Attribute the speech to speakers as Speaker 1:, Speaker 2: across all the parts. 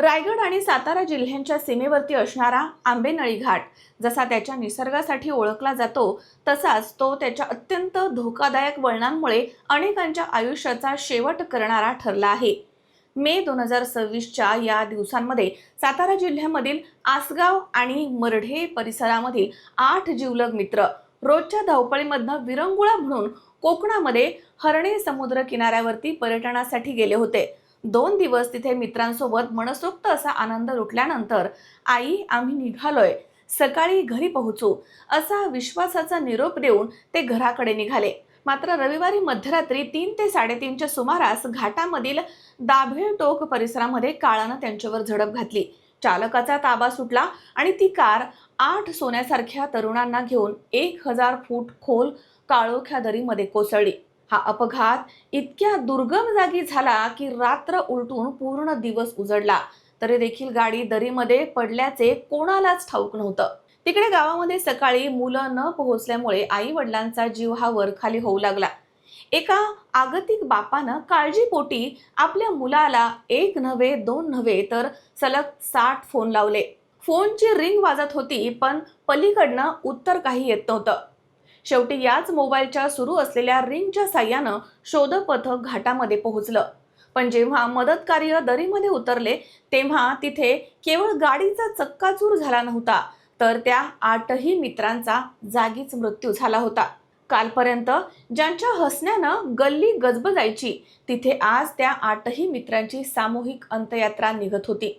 Speaker 1: रायगड आणि सातारा जिल्ह्यांच्या सीमेवरती असणारा आंबेनळी घाट जसा त्याच्या निसर्गासाठी ओळखला जातो, तसाच तो त्याच्या अत्यंत धोकादायक वळणांमुळे अनेकांच्या आयुष्याचा शेवट करणारा ठरला आहे। मे 2026च्या या दिवसांमध्ये सातारा जिल्ह्यामधील आसगाव आणि मरढे परिसरामधील 8 जिवलग मित्र रोजच्या धावपळीमधनं विरंगुळा म्हणून कोकणामध्ये हरणे समुद्र किनाऱ्यावरती पर्यटनासाठी गेले होते। 2 दिवस तिथे मित्रांसोबत मनसोक्त असा आनंद लुटल्यानंतर आई आम्ही निघालोय, सकाळी घरी पोहोचू असा विश्वासाचा निरोप देऊन ते घराकडे निघाले। मात्र रविवारी मध्यरात्री 3 ते 3:30च्या सुमारास घाटामधील दाभेळटोक परिसरामध्ये काळानं त्यांच्यावर झडप घातली। चालकाचा ताबा सुटला आणि ती कार 8 सोन्यासारख्या तरुणांना घेऊन 1000 फूट खोल काळोख्या दरीमध्ये कोसळली। हा अपघात इतक्या दुर्गम जागी झाला की रात्र उलटून पूर्ण दिवस उजडला, तरी देखील गाडी दरीमध्ये पडल्याचे कोणालाच ठाऊक नव्हतं। तिकडे गावामध्ये सकाळी मुलं न पोहोचल्यामुळे आई वडिलांचा जीव हा वरखाली होऊ लागला। एका आगतिक बापानं काळजीपोटी आपल्या मुलाला 1 नव्हे 2 नव्हे तर सलग 60 फोन लावले। फोनची रिंग वाजत होती, पण पलीकडनं उत्तर काही येत नव्हतं। शेवटी याच मोबाईलच्या सुरू असलेल्या रिंगच्या साह्यानं शोध पथक घाटामध्ये पोहोचलं। पण जेव्हा मदत कार्य दरीमध्ये उतरले तेव्हा तिथे केवळ गाडीचा चक्काचूर झाला नव्हता, तर त्या 8ही मित्रांचा जागीच मृत्यू झाला होता। कालपर्यंत ज्यांच्या हसण्यानं गल्ली गजबजायची, तिथे आज त्या 8ही मित्रांची सामूहिक अंत्ययात्रा निघत होती।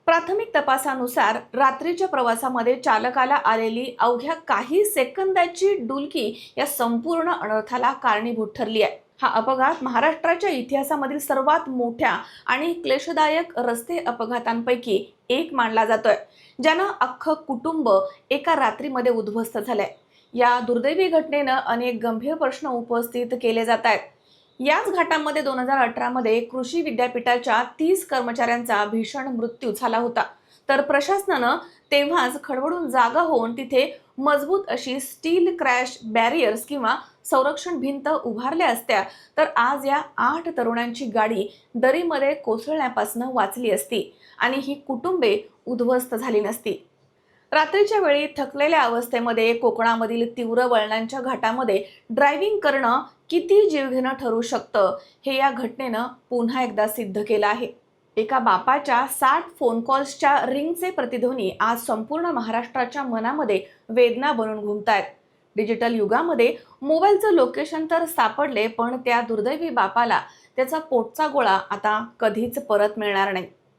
Speaker 1: प्राथमिक तपासानुसार रात्रीच्या प्रवासामध्ये चालकाला आलेली अवघ्या काही सेकंदाची डुलकी या संपूर्ण अनर्थाला कारणीभूत ठरली आहे। हा अपघात महाराष्ट्राच्या इतिहासामधील सर्वात मोठ्या आणि क्लेशदायक रस्ते अपघातांपैकी एक मानला जातोय, ज्यानं अख्खं कुटुंब एका रात्रीमध्ये उद्ध्वस्त झालंय। या दुर्दैवी घटनेनं अनेक गंभीर प्रश्न उपस्थित केले जात आहेत। याच घाटामध्ये 2018 मध्ये कृषी विद्यापीठाच्या 30 कर्मचाऱ्यांचा भीषण मृत्यू झाला होता, तर प्रशासनानं तेव्हाच खडबडून जागा होऊन तिथे मजबूत अशी स्टील क्रॅश बॅरियर्स किंवा संरक्षण भिंत उभारल्या असत्या, तर आज या 8 तरुणांची गाडी दरीमध्ये कोसळण्यापासून वाचली असती आणि ही कुटुंबे उद्ध्वस्त झाली नसती। रात्रीच्या वेळी थकलेल्या अवस्थेमध्ये कोकणामधील तीव्र वळणांच्या घाटामध्ये ड्रायव्हिंग करणं किती जीवघेणं ठरू शकतं, हे या घटनेनं पुन्हा एकदा सिद्ध केलं आहे। एका बापाच्या 60 फोन कॉल्सच्या रिंगचे प्रतिध्वनी आज संपूर्ण महाराष्ट्राच्या मनामध्ये वेदना बनून घुमतायत। डिजिटल युगामध्ये मोबाईलचं लोकेशन तर सापडले, पण त्या दुर्दैवी बापाला त्याचा पोटचा गोळा आता कधीच परत मिळणार नाही।